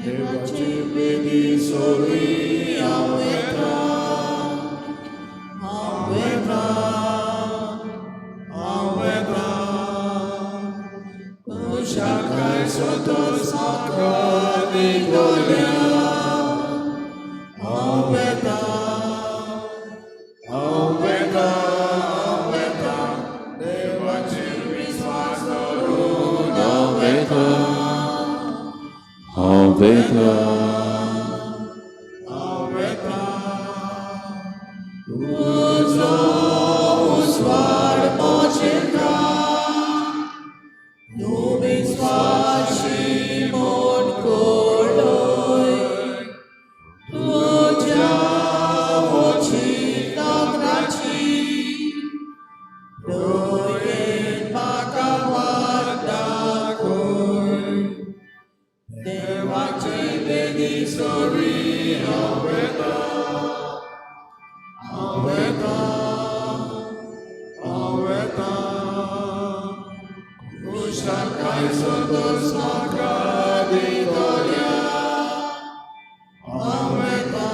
देवाची बेदी सोरी हांव येता Ushakay sotos makadi golya Aveta Devachi viswas dorun Aveta Uzo uswar pochinka Nubis Shimon Koloi Tuja Ochi Nagrachi Doyen Makawada Koi Devachi Bedi Sori Aveta Ushakay sotos makadi golya Aveta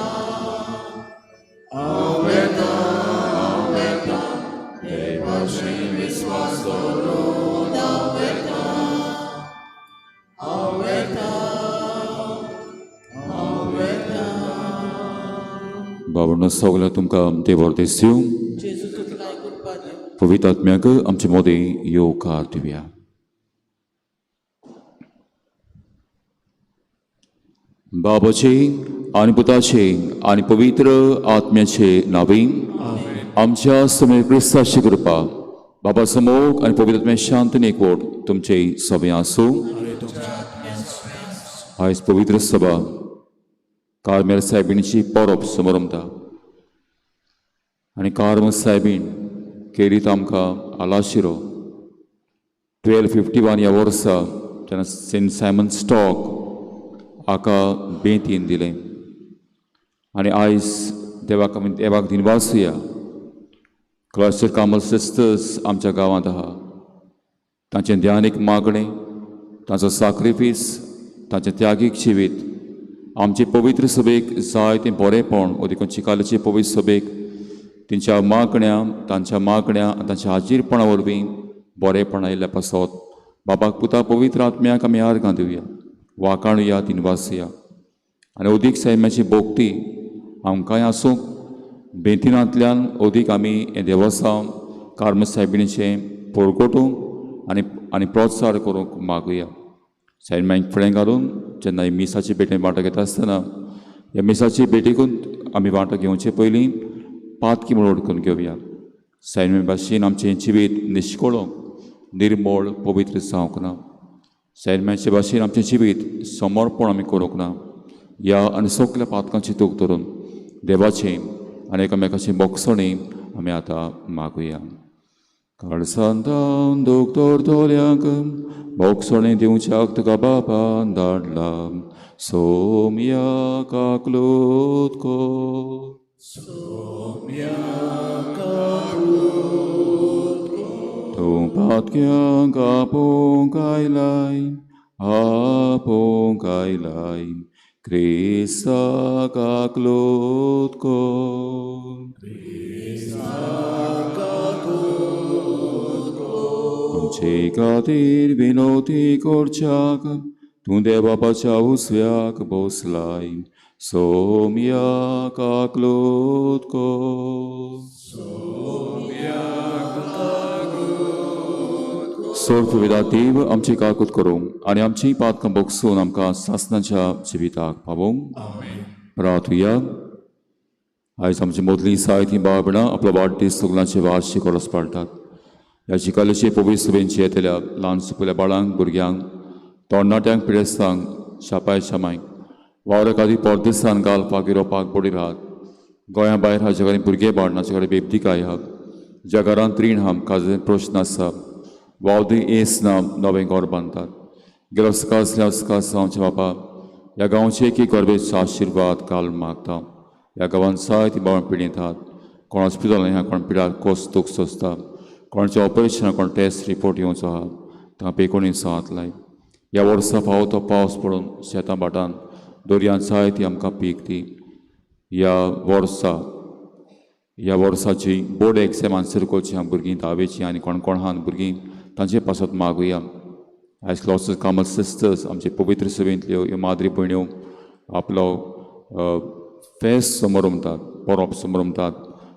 Devashi viswas dorun Aveta बाबांनो सगळ्या तुमकां देवर दिसू जेजू तुका आयकून पावले पवित्र आत्म्याक आमचे मोदी येवकार दिवया बाबाचे आनी पुताचे आनी पवित्र आत्म्याचे नावे आमच्या समेर क्रिस्ताची कृपा बाबा समोग आनी पवित्र आत्म्या शांतीन एकवट तुमचे सभे आसूं आयज पवित्र सभा कार्मेल सायबीणची परब समारंभता आनी कार्मेल सायबीण केरीत आमकां आलाशिरो 1251 ह्या वर्सा जेन्ना सेंट सायमन स्टॉक हाका बेतीन दिलें आनी आयज देवाक आमी देवाक दिनवासुया क्लॉस्टर कार्मेल सिस्टर्स आमच्या गांवांत आहा तांचें ध्यानीक मागणें तांचो सॅक्रिफीस तांचें त्यागीक जिवीत आमचे पवित्र सभेक जाय तें बरेंपण ओदिकोन चिकालाचे पवित्र सभेक तांच्या मागण्या तांच्या हाजीरपणा वरवीं बरेंपण आयिल्ल्या पासत बाबाक पुता पवित्र आत्म्याक आमी आर्गां दिवया वाखाणुया दिनवासुया आनी ओदीक सैम्याची भोगती आमकांय आसूं बेंतिनांतल्यान ओदीक आमी हें देवस्थान कार्मेल सायबीणीचें परगटूंक आनी प्रोत्साह करूंक मागुया सैन्यांक फुडें घालून जेन्ना ही मिसाची भेटें वांटो घेता आसतना ह्या मिसाची भेटीकून आमी वांटो घेवचे पयलीं पातकी म्हणून ओळखून घेवया सैन्य भाशेन आमचें जिवीत निश्कोळो निर्मळ पवित्र जावंक ना सैन्याचे भाशेन आमचें जिवीत समर्पण आमी करूंक ना ह्या आनी सगळ्या पातकांची तूक धरून देवाचें आनी एकामेकाची मोगसणी आमी आतां मागुया काळसांतां दोतोर तोल्यांक मोगसणी दिवच्याक तुका बापान धाडला सोम्या काकलोत को तूं पातक्यांक आपोवंक आयलाय क्रिस्ताक आकलोत को आमचे खातीर विनोती करच्याक तूं देवा बापाच्या उसव्याक बसलाय सोम्या काकलोत को सोर्फ विदातीव आमची काकूत करूंक आनी आमची पातकां बोगसून आमकां सासनाच्या जिविताक पावोवंक प्रार्थुया आयज आमची मोदली सायती बाळबणां आपलो वाडदीस सगळ्यांचे वार्षिक ओरस पाळटात ह्या शिकालेचे पवित्र सभेंचे येतल्या ल्हान सुकल्या बाळांक भुरग्यांक तरणाट्यांक पिडेस्तांक शापाय शामांक वावराक आदी परदेसान घालपाक येवपाक बडी राहत गोंया भायर हाजे कडेन भुरगे बाळ नाचे कडेन बेबदिकाय आहा ज्या घरांत रीण आहा काजून प्रश्न आसा वावदी येस ना नवें घर बांदतात गेलो सकाळ आमच्या बापा ह्या गांवचे एक गरबेचो आशिर्वाद काल मागता ह्या गांवांत जायती बाळां पिडेतात कोण हॉस्पिटल ह्या कोण पिड्यार कोस दूख सोंसता कोणाचें ऑपरेशन कोण टेस्ट रिपोर्ट येवचो आहा ताका 19 लाय ह्या वर्सा फावो तो पावस पडून शेतां भाटान दर्यान जायती आमकां पीक दी. ह्या वर्साची बोर्ड एग्जाम आन्सरकोची भुरगीं धावेची आनी कोण कोण आहात भुरगीं तांचे पासत मागुया. आयज क्लॉसेस कामल सिस्टर्स आमचे पवित्र सभेंतल्यो ह्यो माद्री भयण्यो आपलो फेस्त समोरमतात, परब समोरमतात.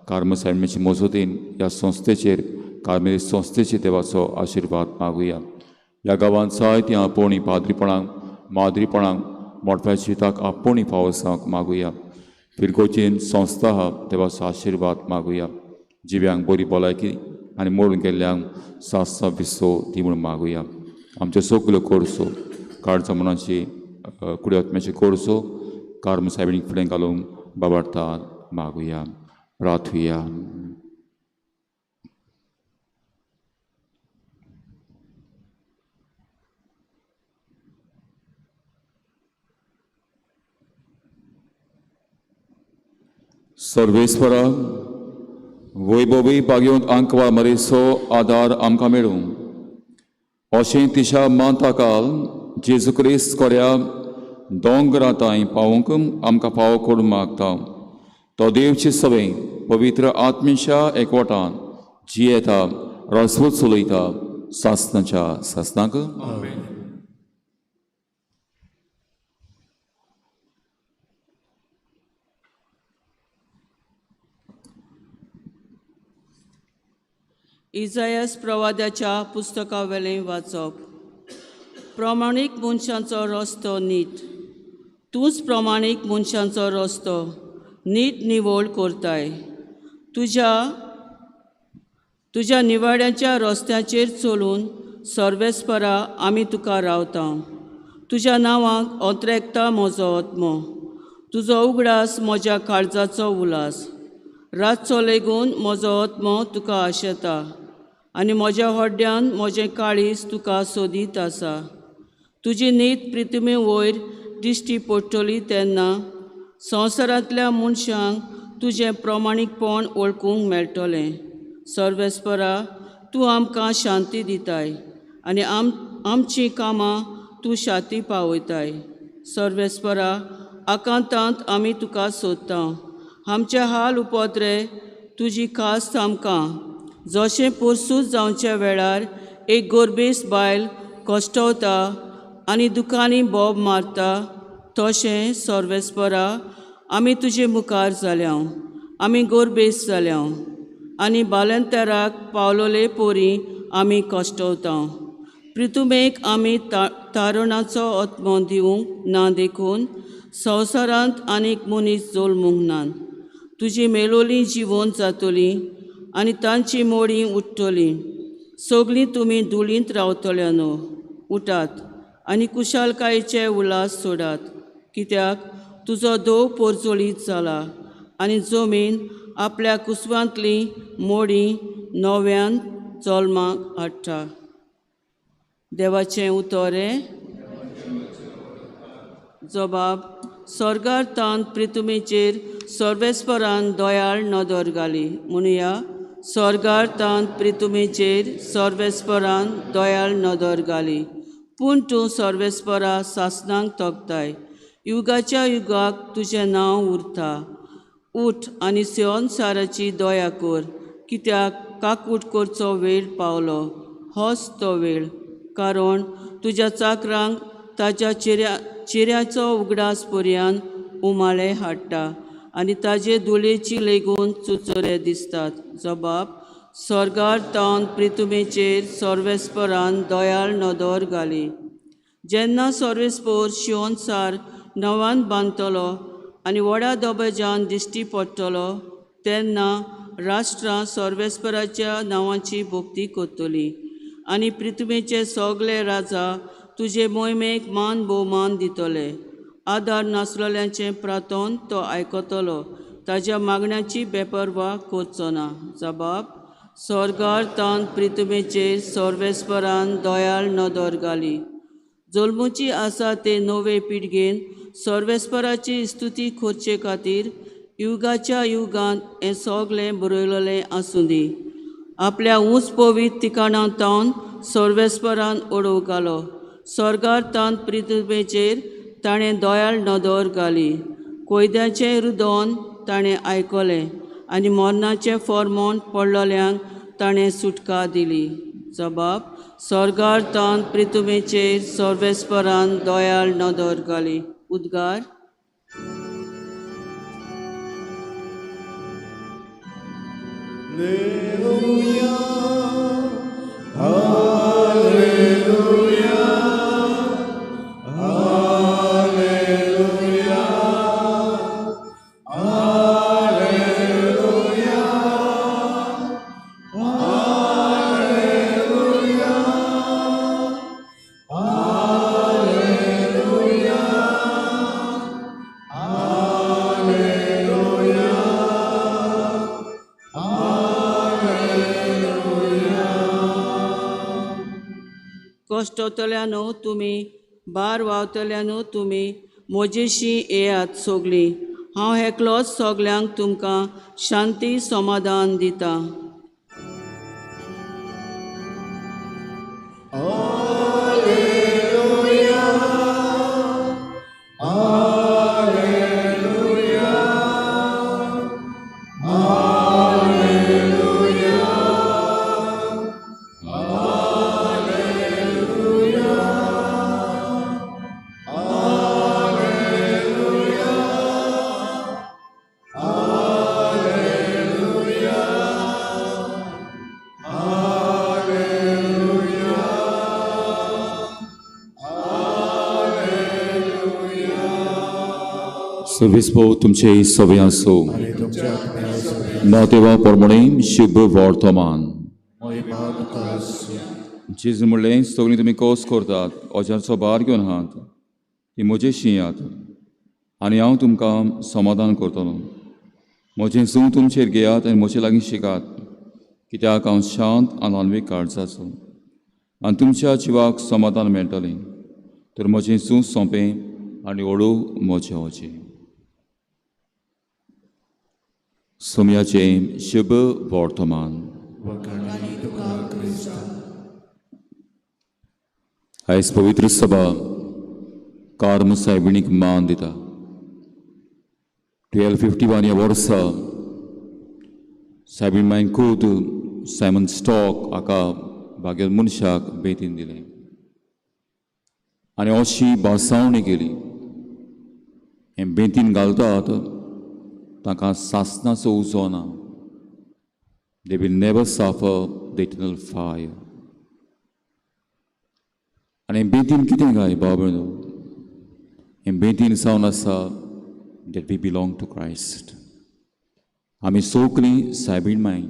कार्मेल सायडमेची मजतीन ह्या संस्थेचेर कार्मेल संस्थेचे देवाचो आशिर्वाद मागुया. ह्या गांवांत जायतीं आपोवणी पाद्रीपणांक माद्रीपणांक मोठ्या जिताक आपोवणी फावोसांक मागुया. फिरकोचीन संस्था आहा देवाचो आशिर्वाद मागुया. जिव्यांक बरी भलायकी आनी मरून गेल्ल्यांक सासो विसो दी म्हूण मागुया. आमच्यो सगल्यो कोर्सो काळजा मनाची कुड्यात्म्याची कोर्सो कार्म सायबीक फुडें घालूंक बाबार्थान मागुया. प्रार्थुया. सर्वेस्परा वैभवी बागेंत आंकवा मरेसो आदार आमकां मेळूं अशें तिशा मांताकाल जेजू क्रिस्त कोऱ्या दोंगरा ताईं पावूंक आमकां फावो करून मागता. तो देवचे सवे पवित्र आत्मेच्या एकवटान जियेता रसवूत चलयता सासनाच्या सासनाक. इजायास प्रवाद्याच्या पुस्तका वेलें वाचप. प्रमाणीक मनशांचो रस्तो नीट. तूंच प्रमाणीक मनशांचो रस्तो नीट निवळ करताय. तुज्या निवाड्याच्या रस्त्याचेर चलून सर्वेस्परा आमी तुका रावता. तुज्या नांवाक अंतरेकता म्हजो आत्मो. तुजो उगडास म्हज्या काळजाचो उलास. रातचो लेगून म्हजो आत्मो तुका आशेता आनी म्हज्या हड्ड्यान म्हजें काळीज तुका सोदीत आसा. तुजी नीत प्रितमे वयर दिश्टी पडटली तेन्ना संवसारांतल्या मनशांक तुजें प्रमाणीकपण वळखूंक मेळटलें. सर्वेस्परा तूं आमकां शांती दिताय आनी आमचीं कामां तूं शांती पावयताय. सर्वेस्परा आकांतांत आमी तुका सोदता. आमचे हाल उपद्रे तुजी खास्त आमकां. जशें पुरसूज जावच्या वेळार एक गोरबेस बायल कश्टवता आनी दुखांनी बोब मारता तशें सर्वेस्परा आमी तुजे मुखार जाल्या. आमी गोरबेस जाल्या आनी बालंतेराक पावलोले पोरी आमी कश्टवता. प्रितुमेक आमी तारुणाचो आत्मो दिवंक ना देखून संवसारांत आनीक मनीस जल्मूंक नात. तुजी मेलोलीं जिवंत जातलीं आनी तांची मोडीं उठटलीं. सगळीं तुमी धुळींत रावतल्या न्हू. उठात आनी कुशालकायेचे उलास सोडात, कित्याक तुजो दोव पोरजोळीत जाला आनी जमीन आपल्या कुसवांतलीं मोडीं नव्यान जल्माक हाडटा. देवाचें उतोरें. जबाब. स्वर्गार तान प्रितुमेचेर सर्वेस्परान दोयाळ नदर घाली. म्हणुया. स्वर्गार तान प्रितुमेचेर सर्वेस्परान दोयाळ नदर घाली. पूण तूं सर्वेस्परा सासनांक तोखताय. युगाच्या युगाक तुजें नांव उरता. उठ आनी सियोन शाराची दया कर, कित्याक काकूट करचो वेळ पावलो. होच तो वेळ. कारण तुज्या चाकरांक ताच्या चिऱ्याचो उगडास पर्यान उमाळे हाडटा आनी ताजे धुळेची लेगून चुचोरे दिसतात. जबाब. स्वर्गार तावन प्रितुमेचेर सर्वेस्परान दोयाळ नदर घाली. जेन्ना सर्वेस्पोर शिवोन सार नवान बांदतलो आनी व्हडा दोबेजान दिश्टी पडटलो तेन्ना राष्ट्रां सर्वेस्पराच्या नांवाची भोक्ती करतलीं आनी प्रितुमेचे सगळे राजा तुजे मोहिमेक मान भोवमान दितले. आदार नासलेल्यांचें प्रार्थन तो आयकतलो. ताज्या मागण्याची बेपरवा करचो ना. जबाब. स्वर्गार तान प्रितुमेचेर सर्वेस्परान दोयाळ नदर घाली. जल्मूची आसा ते नवे पिळगेन सर्वेस्पराची स्तुती करचे खातीर युगाच्या युगांत हें सगळें बरयलेलें आसूं दी. आपल्या उंच पवीत ठिकाणांतावन सर्वेस्परान ओडव घालो. स्वर्गार तांत प्रितुमेचेर ताणें दोयाळ नदर घाली. कोयद्याचें रुदोन ताणें आयकलें आनी मरणाचें फर्मोण पडलोल्यांक ताणें सुटका दिली. जबाब: स्वर्गार तांत प्रितुमेचेर सर्वेस्परान दोयाळ नदर घाली. उद्गार. कश्टतल्यानो तुमी, बार वावतल्यानो तुमी म्हजेशी येयात सोगलीं. हांव एकलोच सोगल्यांक तुमकां शांती समाधान दिता. सर्विस्पो तुमचे सवय आसो. नातेवा प्रमाणे शुभ वर्तमान. जेजू म्हणलें सगळीं तुमी कोस करतात, अजारचो भार घेवन आहात, ती म्हजेशी यात आनी हांव तुमकां समाधान करतलो. म्हजें सूं तुमचेर घेयात आनी म्हजे लागीं शिकात, कित्याक हांव शांत आनी आल्वीक काळजाचो आनी तुमच्या जिवाक समाधान मेळटलें. तर म्हजें सूं सोंपें आनी हळू मोचे वचें. सोमयाचें शुभ वर्तमान. आयज पवित्र सभा कार्म सायबिणीक मान दिता. 1251 ह्या वर्सा सायबीण मायन खूद सायमन स्टॉक हाका भाग्यल मनशाक बेतीन दिलें आनी अशी भासावणी केली. हें बेतीन घालतात ताका सासनाचो उजो ना. They will never suffer the eternal fire. आनी हें बेतीन कितें काय बाबळो? हें बेतीन जावन आसा that we belong to Christ. आमी सगळीं सायबीण मायन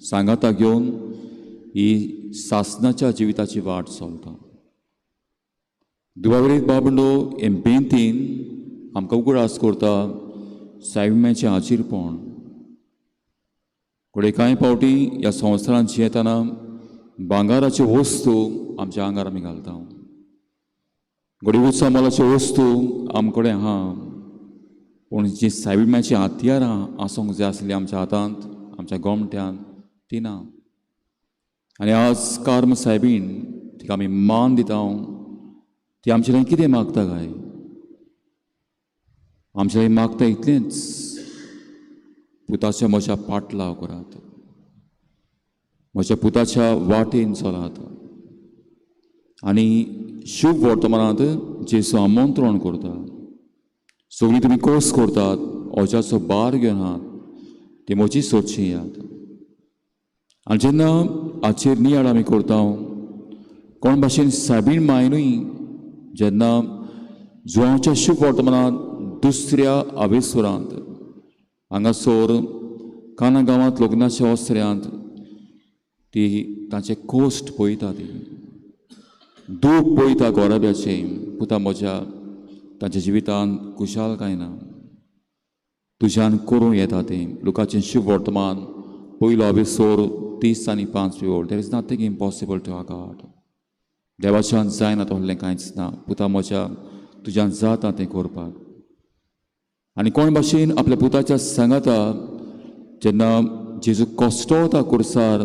सांगाता घेवन ही सासनाच्या जिविताची वाट चलता. दुबावरीत बाबंडो हें बेंतीन आमकां उगडास करता सायबीणचें हाजीरपण. कोडे कांय फावटी ह्या संवसारांत जियेतना भांगाराच्यो वस्तू आमच्या आंगार आमी घालता. घडी उत्सव मोलाच्यो वस्तू आमचे कडेन आहा, पूण जी सायबीणाची हातयारां आसूंक जाय आसलीं आमच्या हातांत, आमच्या गोमट्यान, ती ना. आनी आज कार्म सायबीण तिका आमी मान दिता. ती आमचे लागीं कितें मागता काय? आमचे लागीं मागता इतलेंच, पुताच्या म्हज्या पाटलाव करात, म्हज्या पुताच्या वाटेन चलात. आनी शुभ वर्तमानांत जेजू आमंत्रण करता. सगळीं तुमी कोस करतात, ओजाचो भार घेवन आहात, ती म्हजी सोदची यात. आनी जेन्ना हाचेर नियाळ आमी करता, कोण भाशेन सायबीण मायनूय जेन्ना जुवांवच्या शुभ वर्तमानांत दुसऱ्या आवेसुरांत हांगासर काना गांवांत लग्नाच्या ओसऱ्यांत ती तांचे कोश्ट पळयता, ती दूख पळयता गोराब्याचें. पुता म्हज्या तांच्या जिवितांत कुशालकाय ना, तुज्यान करूं येता तें. लुकाचें शुभ वर्तमान पयलो आवेसोर 30 आनी 5 ओळ. There is nothing impossible to our god. देवाच्यान जायना तोहलें कांयच ना. पुता म्हज्या तुज्यान जाता तें करपाक. आनी कोण भाशेन आपल्या पुताच्या सांगाता जेन्ना जेजू कोश्टवता कुर्सार,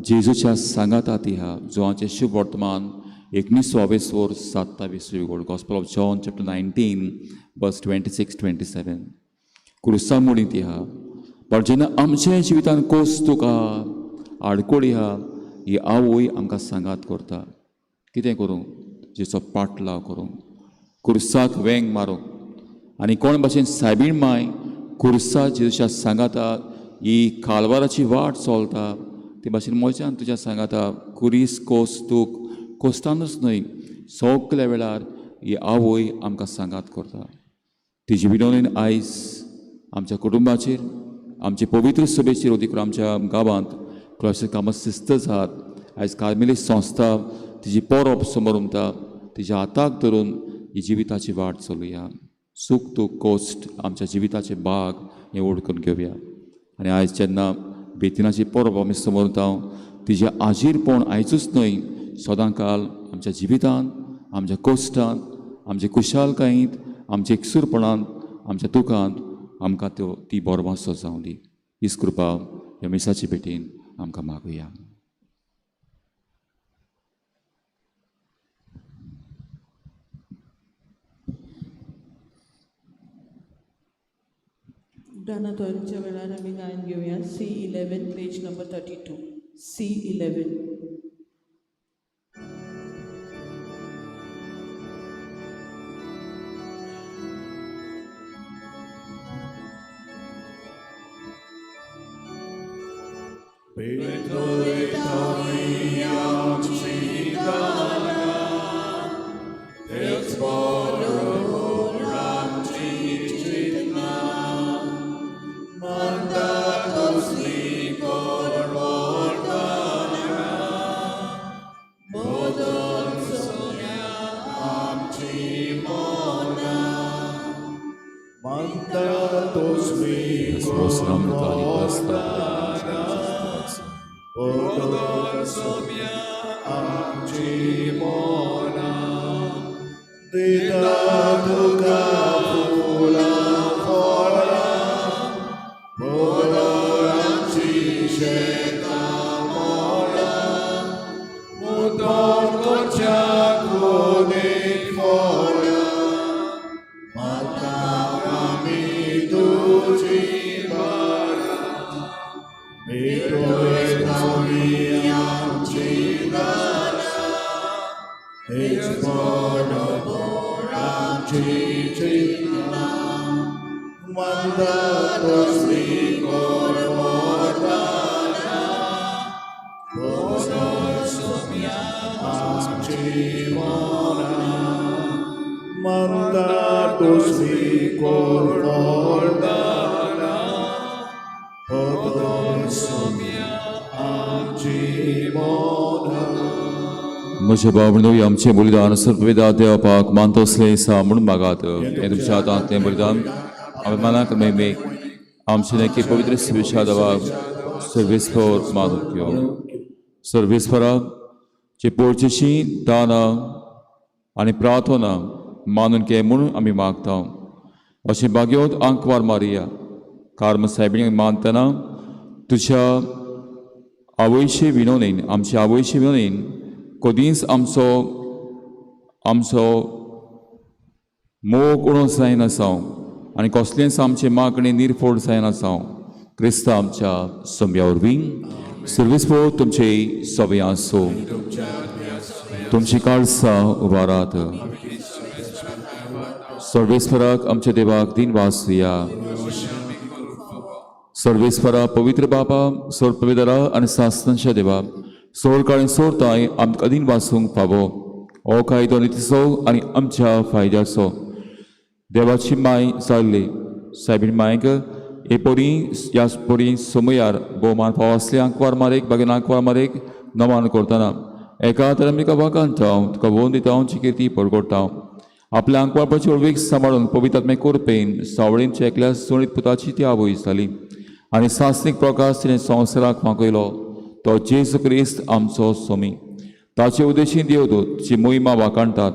जेजूच्या सांगाता ती हा जुवांचें शुभ वर्तमान 19 27 Gospel of John chapter 19 verse 26-27 क्रुसा मोडी ती आहा पण जेन्ना आमच्या जिवितान कोस तुका आडकोळी आहा ही आवय आमकां सांगात करता कितें करूं जेचो पाटलाव करूं कुर्साक वेंग मारूं आनी कोण भाशेन सायबीण माय कुर्सा जेच्या सांगाता ही कालवाराची वाट चलता ते भाशेन म्हज्यान तुज्या सांगाता कुरीस कोस तूक कोस्तानूच न्हय सगल्या वेळार ही आवय आमकां सांगात करता तिजी विनवणेन आयज आमच्या कुटुंबाचेर आमचे पवित्र सभेचेर ओदीक आमच्या गांवांत क्लॉस्टर कामां शिस्त जात आयज कार्मेलीस संस्था तिजी परब समोर उमता तिच्या हाताक धरून ही जिविताची वाट चलुया सूख दूख कोस्ट आमच्या जिविताचे भाग हे ओळखून घेवया आनी आयज जेन्ना बेतिनाची परब आमी समोर उरता तिजे आजीरपण आयजूच न्हय सदां काल आमच्या जिवितांत आमच्या कोश्टांत आमच्या कुशालकायेंत आमच्या एकसूरपणांत आमच्या दुखांत आमकां ती बरवां सजावली हीच कृपा ह्या मिसाची भेटीन आमकां मागुया गानातोरच्या वेळार आमी गायन घेवया C11 पेज नंबर 32 C11 म्हजे बाबणो आमचे बलिदान सर्वेदा देवपाक मानतसलें आसा म्हूण मागात हें तुमच्या हातांत तें बलिदान हांवें मनाक मेळमेक आमचे नेकी पवित्र सुविशा देवाक सर्वेस्पर मानून घेवं सर्वेस्पराक जे पोरचेची दानां आनी प्रार्थना मानून घे म्हूण आमी मागता अशें बागेवत आंकवार मारिया कार्म सायबीण मानतना तुज्या आवयचे विनवणेन आमच्या आवयचे विनवणेन कधीच आमचो मोग उणो जायन आसां आनी कसलेंच आमचे मागणे निर्फोड जायन आसां क्रिस्ता आमच्या सोम्या वरवीं सर्वेस्पर तुमचे सभे आसूं तुमची काळसां उबारात सर्वेस्पराक आमच्या देवाक दिन वासुया सर्वेस्परा पवित्र बाबा सोर पवित्रा आनी सासनांच्या देवा सोर काळी सोरताय आमकां दिन वासूंक फावो हो कायदो नितीचो आनी आमच्या फायद्याचो देवाची माय जाल्ली सायबीण मायक हे पोरी ह्या पोरी समयार भोवमान फाव आसले आंकवार मारेक बागेन आंकवार मारेक नमान करतना एका तरामिका वागांत हांव तुका भोवन दिता हांव कीर्ती परगोडटा आपल्या आंकवारपाची ओळवीक सांबाळून पवित्रात्मे कोरपेन सावळेंच्या एकल्या सोणीत पुताची ती आवय जाली आनी सासनीक प्रकाश तिणें संवसाराक मागयलो तो जेजू क्रिस्त आमचो सोमी ताचे उद्देशी देवदूत जी मोहिमा वाकाणटात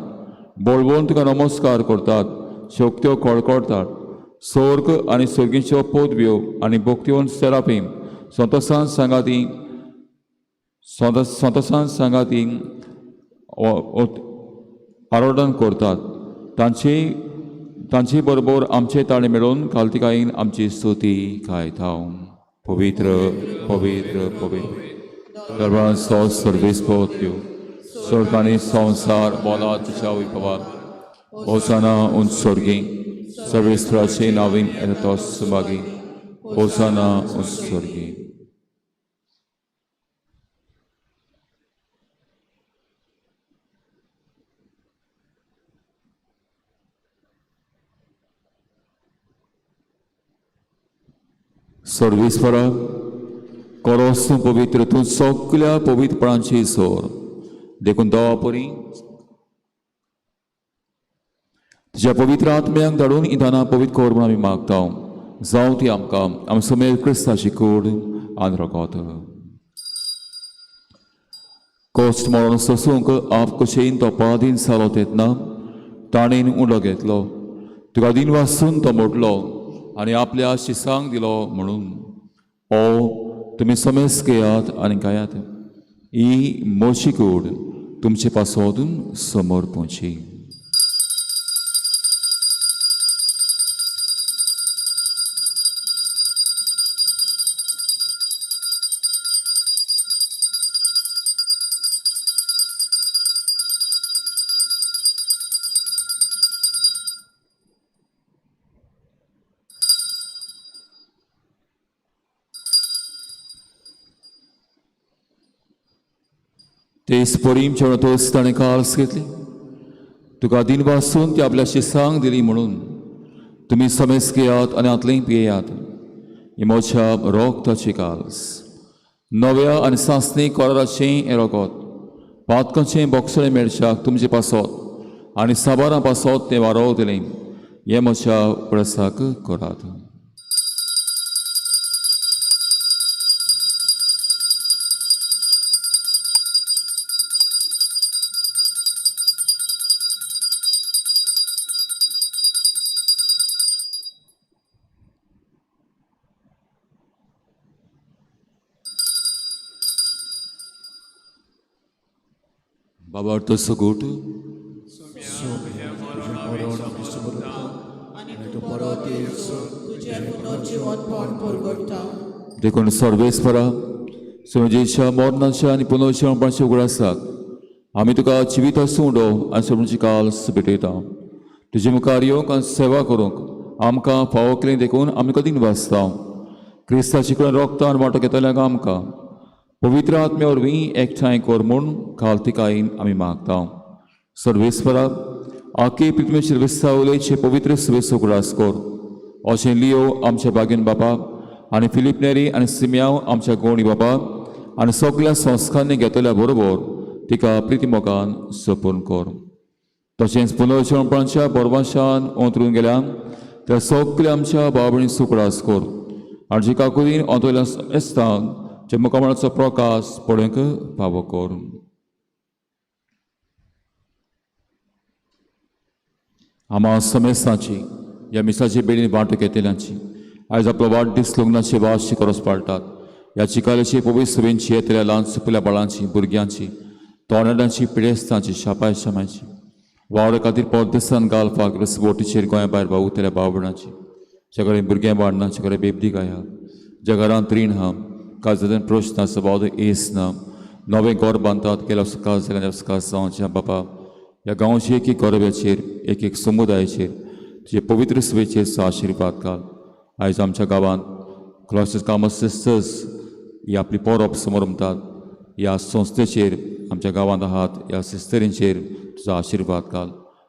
बोळवून तुका नमस्कार करतात शक्त्यो कळकळटात स्वर्ग आनी सर्गीच्यो पदव्यो आनी भोक्तीवन सेराफीम संतोशान सांगाती आरोडण करतात तांचे बरोबर आमचे ताळे मेळोवन काल्तिकायेन आमची स्तुती गायतांव. पवित्र पवित्र पवित्र सर्वांचो सर्वेस्पोत्यो स्वर्ग आनी संसार बोला तुझ्या वैभवार होसाना उंच स्वर्गी सर्वेस्पराचे नावीन येता सुमागी होसाना उंच स्वर्गी. सर्वेस्परा कोरोस तूं पवित्र तूं सगळ्या पवित्रपणांची सोर देखून देवा परी तुज्या पवित्र आत्म्याक धाडून इदाना पवित्र कोर म्हूण आमी मागतांव. जावं ती आमकां आमी समेर क्रिस्ताची कूड आनी रगत. कोस्ट मरण सोसूंक आप कशेन तो पादीन सालो तेतना ताणेन उलो घेतलो तुका दिन वाचून तो मोडलो आनी आपल्या शिसांक दिलो म्हणून ओ तुमी समेस घेयात आनी गायात. ही मोशी कूड तुमचे पासोदून समोर पोवची. तेच परीम जेवण ताणें काल्स घेतली तुका दिन वाचून ती आपल्या शिसांक दिली म्हणून तुमी समेस घेयात आनी आतलें पियेयात. ही म्हज्या रोगताची काल्स नव्या आनी सासणी कोराचें हें रगत पातकांचें बोगसळें मेळशाक तुमचे पासत आनी साबारां पासत तें वारो दिलें. हें म्हज्या प्रसाक करात. बाबा तसो गोट देखून सर्वेस्परा सोजेच्या मोरणाच्या आनी पुनर्जन्माच्या उगडासाक आमी तुका जिवीत सोडो आनी सोडूंची काल्स भेटयता. तुजे मुखार येवंक आनी सेवा करूंक आमकां फावो केलें देखून आमी कदीं वाचता. क्रिस्ताची कडेन रोगतान वांटो घेतल्याक आमकां पवित्र आत्म्या वरवीं एकठांय कर म्हूण काल्तिकायेन आमी मागता. सर्वेस्परा आखे पृथ्वीचेर विस्तावलेचे पवित्र सुवेचो उगडास कर. अशें लियो आमच्या बागेन बापाक आनी फिलीप नेरी आनी सिम्याव आमच्या गोवणी बापाक आनी सगळ्या संस्कारांनी घेतल्या बरोबर तिका प्रितीमोगान सपून कर. तशेंच पुनर्जन्माच्या बरवाशान ओंतरून गेल्या त्या सगळ्या आमच्या भाव भयणी उगडास कर आनी जी काकुदीन ओंतल्या आसता जे मुखामळाचो प्रकाश पळोवंक फावो कर. आमा समेस्ताची ह्या मिसाची बेडीन वांटो घेतल्यांची आयज आपलो वाडदीस लग्नाची वाशी करस पाळटात. ह्या चिकाल्याची पवित्र सुवेंची येतल्या ल्हान चुकल्या बाळांची भुरग्यांची तोंडांची पिडेस्तांची शापाय शमायची वावडा खातीर परदेसान घालपाक रसबोटीचेर गोंया भायर भावतल्या भाव भयणांची ज्या कडेन भुरगें वाडना ज्या कडेन बेबदी गाया ज्या घरांत रीण हा काजन प्रश्न सबाव एस ना नवें घर बांदतात केल्या काज जाल्या काज जावच्या बापा ह्या गांवचे एक एक गरब्याचेर एक एक समुदायाचेर तुजे पवित्र सुवेचेर आशिर्वाद घाल. आयज आमच्या गांवांत क्लॉसेस कामस सिस्टर्स ही आपली पोरप समोर म्हणटात. ह्या संस्थेचेर आमच्या गांवांत आहात ह्या सिस्टरींचेर तुजो आशिर्वाद घाल.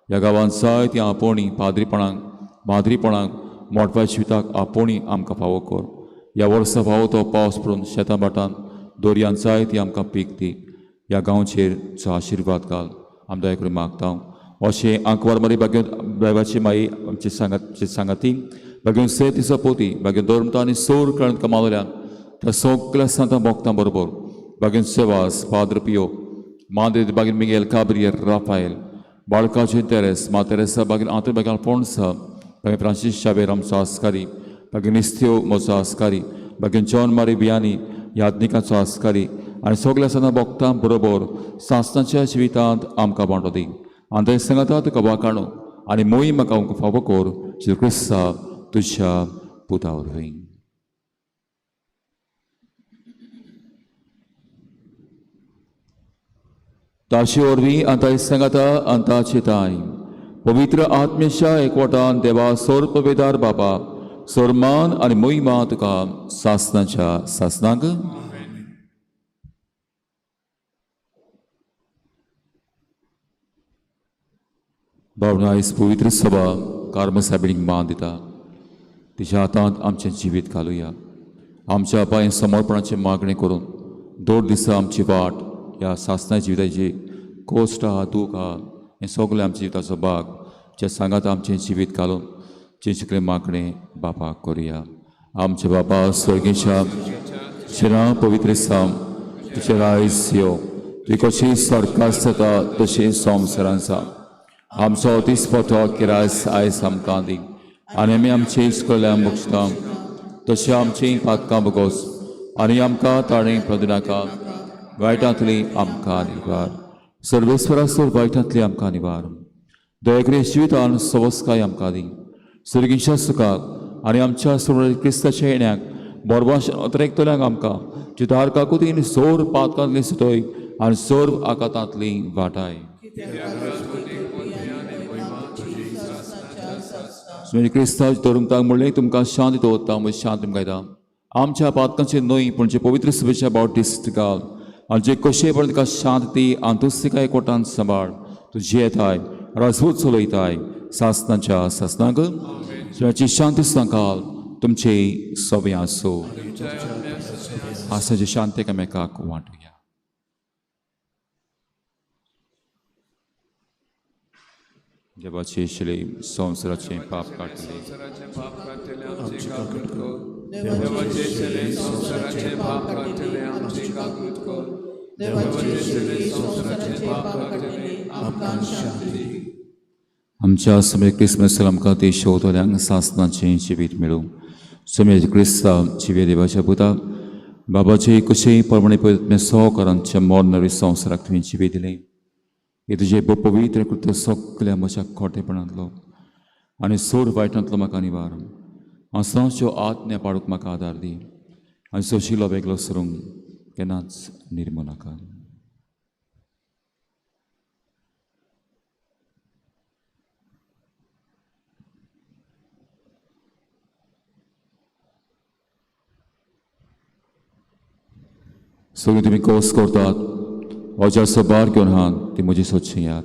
ह्या गांवांत जायती आपोणी पाद्रीपणांक माद्रीपणांक मोठवाच्या जिविताक आपोणी आमकां फावो कर. ह्या वर्सा फावो तो पावस पडून शेतां बाटांत दोरयान जायती आमकां पीक दी. ह्या गांवचेर तुजो आशिर्वाद घाल आमी दया करून मागता. अशें आंकवार मारी बागेन ड्रायव्हराची माई आमची सांगाती बागेन से दिसा पोती बागेन धर्मता आनी सोर कळण कमावल्यान त्या सगळ्या सांतां भोगतां बरोबर बागेन सेवास पाद्र पियो मांद्रे बागेन मिगेल काब्रियर राफायल बाळकाचे तेरेस मा तेरेसा बागेन आंतर बागेन फोंडसा बागेन फ्रांसीस शावेर आमचो आस्कारी बागेन इस्त्यो म्हजो आस्कारी बागेन जॉन मारी बियानी यादनिकाचो आस्कारी आनी सगल्या सदां भक्तां बरोबर सासणाच्या जिवितांत आमकां वांटो दी आनी थंय सांगाता तुका वाकाणू आनी मोही म्हाका आमकां फावो कर जेजू क्रिस्ता तुज्या पुता वरवीं. ताचे वरवीं आनी थंय सांगाता आनी ताचे ताय पवित्र आत्म्याच्या एकवटान देवा सोर पविदार बापा सोरमान आनी मोहिमा तुका सासणाच्या सासणाक. भावना आयज पवित्र सभा कार्मसाबिणीक मान दिता. तिच्या हातांत आमचें जिवीत घालुया. आमच्या पांय समर्पणाचें मागणें करून दोन दिसां आमची वाट ह्या सासणा जिविताची कोश्ट आहा दूख आहा हें सगळें आमच्या जिविताचो भाग जे सांगात आमचें जिवीत घालून जें मागणें बापाक करुया. आमचे बापा स्वर्गीच्या तुजें नांव पवित्र आसां तुजें रायज यो तुवें कशी स्वर्गांत जाता तशी संवसारांत आसा. आमचो दिसपतो किरायस आयज आमकां दी आनी आमी आमचे इश्कोल्यांक बक्षता तशें आमचीं पातकां बगोस आनी आमकां ताणें पडूं नाका वायटांतली आमकां निवार. सर्वेस्वरासोर वायटांतली आमकां निवार. दयेकरे जिवितान सवस्काय आमकां दी. सर्गीच्या सुखाक आनी आमच्या सोड क्रिस्ताच्या येण्याक बरबाश अतरेकतल्यांक आमकां चितारकाकुतीन सोर पातकांतली सुटय आनी सोर आकातांतली वाटाय. क्रिस्तांच्या तरुणताक म्हणलें तुमकां शांती दवरता म्हजी शांती तुमकां येता. आमच्या पातकांचे न्हय पूण जे पवित्र सभेच्या बावटीस्ट घाल आनी जे कशेपण तुका शांती आंतुस्तिकाय कोटान सांबाळ तुजी येताय राजपूत चलयताय सासणाच्या सासणाक. तुमची शांती सांगाल तुमचे सवय आसो आसाची शांती एकामेकाक वांटुया. देवाचे शिले संवसाराचे पाप काडले देवाचे शिले संवसाराचे पाप काडले आमचे काकूत कर. देवाचे शिले संवसाराचे पाप काडले आमकां शांती दी. आमच्या समेत क्रिसमस आमकां ते शेवतल्यांक सासणाचें जिवीत मेळूं. समेत क्रिस्ता जिवे देवाच्या पुता बाबाचे कशेंय परमणे पळय सहकारांच्या मोरनरी संवसाराक तुवें जिवीत दिलें. हे तुजें पवित्र कृत्य सगळ्या म्हज्या खोटेपणांतलो आनी सोड वायटांतलो म्हाका निवार. आसांच्यो आत्म्या पाडूंक म्हाका आदार दी आनी सोशिलो वेगळो सरूंक केन्नाच निर्मू नाका. सगळीं तुमी कोस करतात अजाचो बार घेवन आहात ती म्हजी सोदची याद.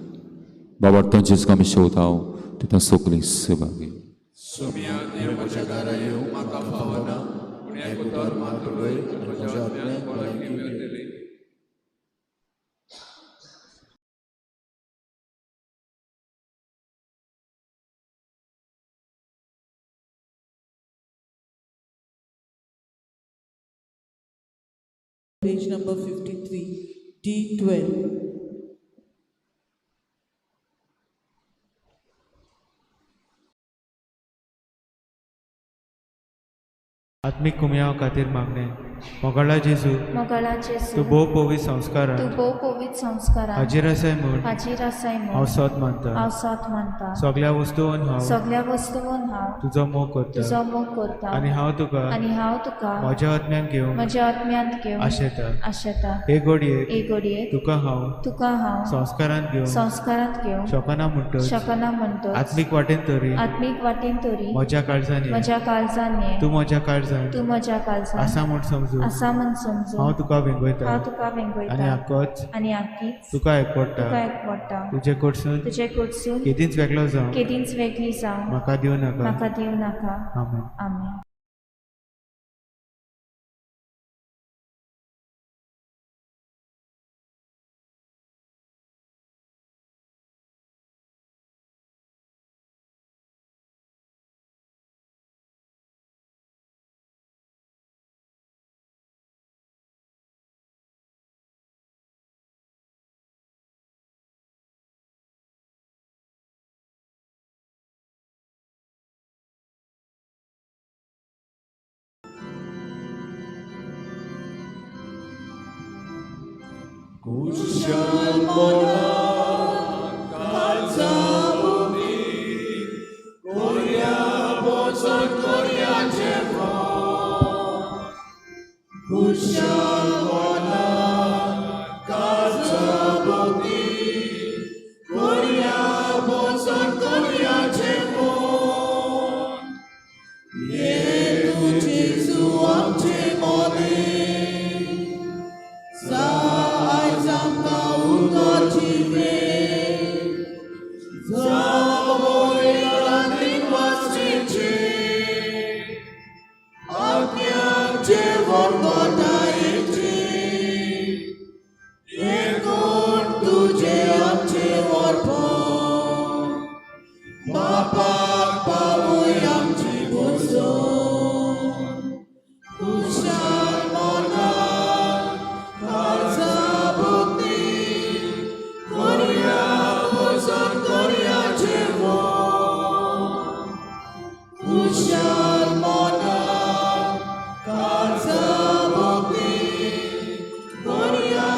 बाबा तांचेच आमी शेवताव तितून सगळीं सहभागी. Page number 53, D12. आत्मिक कुमयाव खातीर मागणें. मोगाळा जेजू तूं भोव पवित्र संस्कारांत हाजीर आसाय म्हूण हांव सत मानता. सगळ्या वस्तूंवन हांव तुजो मोग करता आनी हांव तुका म्हज्या आत्म्यांत घेवन आशेता. हे घडये तुका हांव संस्कारांत घेवन शकना म्हणटच आत्मीक वाटेन तरी म्हज्या काळजांनी तूं म्हज्या काळजांत आसा म्हूण समजू हांव तुका वेंगयता आनी आख्खीच तुका एकवडटा. तुजे कडसून केदींच वेगळो जावं म्हाका दिवं नाका. आमेन. कुशल मनात काळजा भोवती कोरया बोसोन कोरयाचे फळ कुशल मनात काळजा भोवती कोरया बोसोन कोरयाचे फळ येतू जेजू आमचे मोदे आयज आमकां उदकाची वेळ जावो वेळांनी वाचेचे आज्ञाक जेवण घोटायेचे हे कोण तुजे आमचे वरपण बापाक पावय आमची बसोन खुशाल मनात काळजा भोवती कोरया बसोन कोरयाचे फळ खुशाल मनात काळजा भोवती कोरया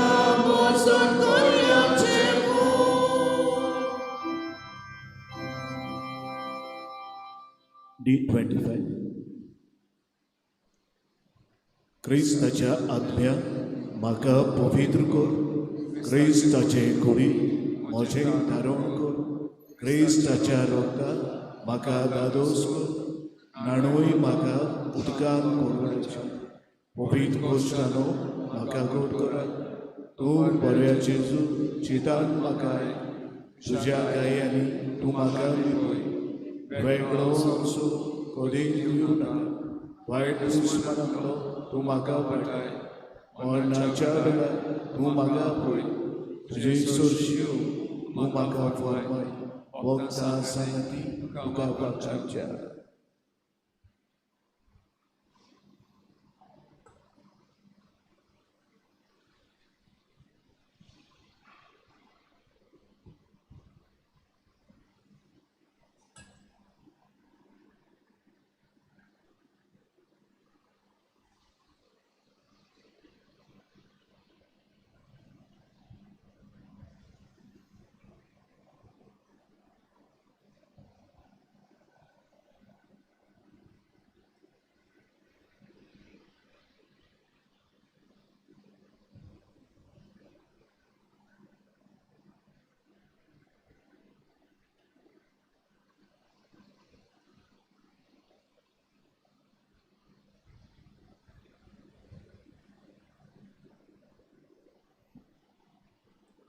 बसोन कोरयाचे फळ D25 क्रिस्ताच्या आत्म्या म्हाका पवित्र कर क्रिस्ताचे कुडी म्हजें धारण कर क्रिस्ताच्या रोगतान म्हाका दादोस कर नाणूय म्हाका उदकान कोरगडचे पवित्र गोश्टानो म्हाका गोड करात तूं बऱ्या जेजू चितान म्हाका तुज्या गायांनी तूं म्हाका लिपय वेगळो असो कधी दिवं नाका वायट दुश्मनांतलो तूं म्हाका पळटाय मरणाच्या वेळार तूं म्हाका पळय तुजे चडश्यो तूं म्हाका फरमाय वखदां सांगती तुका वागच्या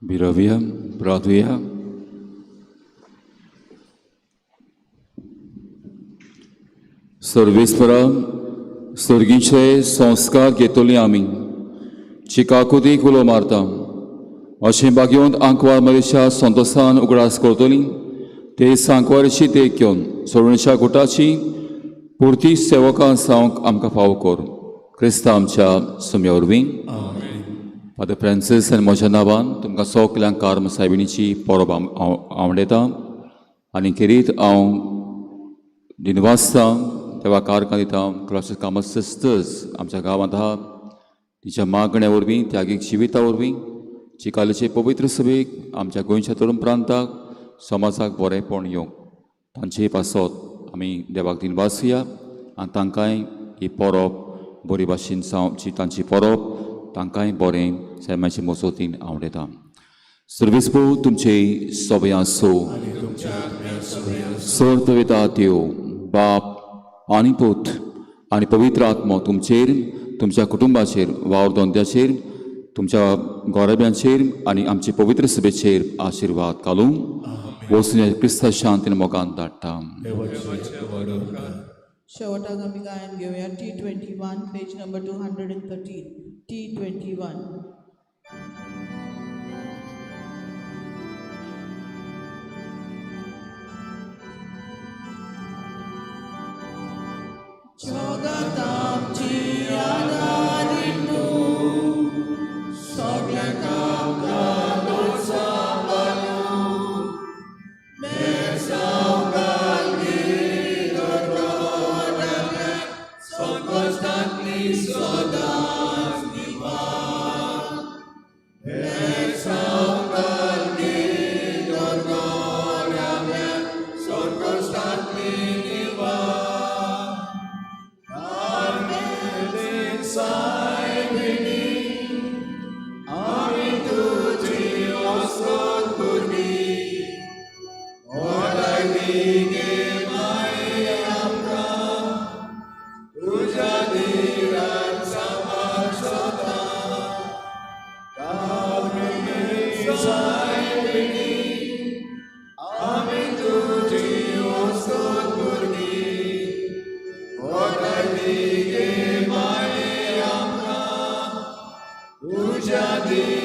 Biravia, Pradvia. सर्वेस्परा सर्गीचे संस्कार घेतली आमी चिकाकुदी कुलो मारता अशें बागेवंत आंकवार मलेशिया संतोसान उगडास करतली ते सांकवारीची देख घेवन सोडणीच्या गुटाची पुर्ती सेवकां जावंक आमकां फावो कर क्रिस्ता आमच्या सुम्या वरवीं फादर फ्रांसीस आनी म्हज्या नांवान तुमकां सगल्यांक कार्म सायबिणीची परब आवडयता आनी खेरीत हांव दिनवासता देवा कारकां दिता क्लासीस कामत सिस्टर्स आमच्या गांवांत आहा तिच्या मागण्या वरवीं त्यागीक जिविता वरवीं चिकालेचे पवित्र सभेक आमच्या गोंयच्या तरूण प्रांताक समाजाक बरेंपण येवंक तांचे पासत आमी देवाक दिनवास दिया आनी तांकांय ही परब बरे भाशेन जावची तांची परब तांकांय बरें सैमाची मजतीन आवडटा सर्वेस्पो तुमचे सभे आसो सर्त वेता त्यो बाप आनी पूत आनी पवित्र आत्मो तुमचेर तुमच्या कुटुंबाचेर वावर दोंद्याचेर तुमच्या गोरब्यांचेर आनी आमचे पवित्र सभेचेर आशिर्वाद घालूं वचून क्रिस्ता शांतीन मोगान धाडटा शेवटाक आमी गायन घेवया T21 पेज नंबर 213 T21 जगात आमची आदारी तूं सगळ्यांक आमकां सांबाळूं मेसांव घालगी दोतोरांतल्या संकश्टांतली सदांच निवास तुझ्या